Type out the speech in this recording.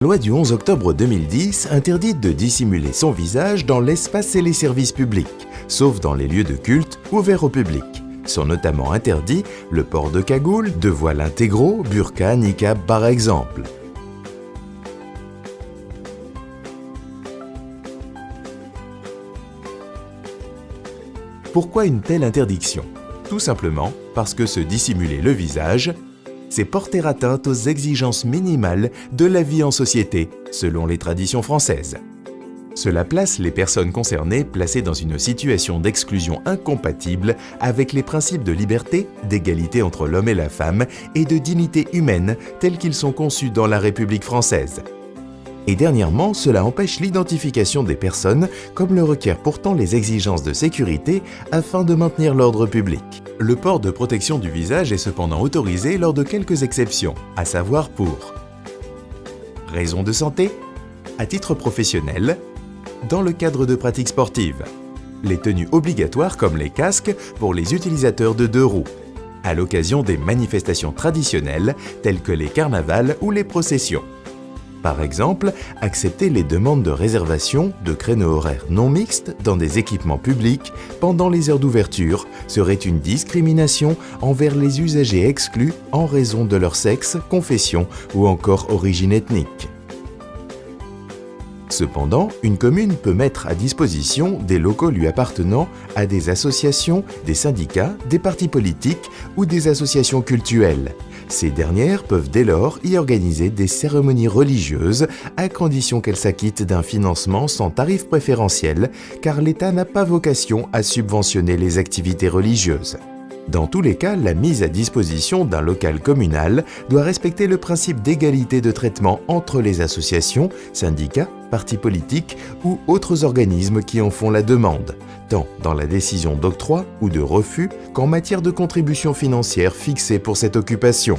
La loi du 11 octobre 2010 interdit de dissimuler son visage dans l'espace et les services publics, sauf dans les lieux de culte ouverts au public. Sont notamment interdits le port de cagoule, de voiles intégraux, burqa, niqab par exemple. Pourquoi une telle interdiction? Tout simplement parce que se dissimuler le visage, c'est porter atteinte aux exigences minimales de la vie en société, selon les traditions françaises. Cela place les personnes concernées placées dans une situation d'exclusion incompatible avec les principes de liberté, d'égalité entre l'homme et la femme et de dignité humaine tels qu'ils sont conçus dans la République française. Et dernièrement, cela empêche l'identification des personnes, comme le requièrent pourtant les exigences de sécurité afin de maintenir l'ordre public. Le port de protection du visage est cependant autorisé lors de quelques exceptions, à savoir pour raisons de santé, à titre professionnel, dans le cadre de pratiques sportives, les tenues obligatoires comme les casques pour les utilisateurs de deux roues, à l'occasion des manifestations traditionnelles telles que les carnavals ou les processions. Par exemple, accepter les demandes de réservation de créneaux horaires non mixtes dans des équipements publics pendant les heures d'ouverture serait une discrimination envers les usagers exclus en raison de leur sexe, confession ou encore origine ethnique. Cependant, une commune peut mettre à disposition des locaux lui appartenant à des associations, des syndicats, des partis politiques ou des associations cultuelles. Ces dernières peuvent dès lors y organiser des cérémonies religieuses à condition qu'elles s'acquittent d'un financement sans tarif préférentiel, car l'État n'a pas vocation à subventionner les activités religieuses. Dans tous les cas, la mise à disposition d'un local communal doit respecter le principe d'égalité de traitement entre les associations, syndicats, partis politiques ou autres organismes qui en font la demande, tant dans la décision d'octroi ou de refus qu'en matière de contribution financière fixée pour cette occupation.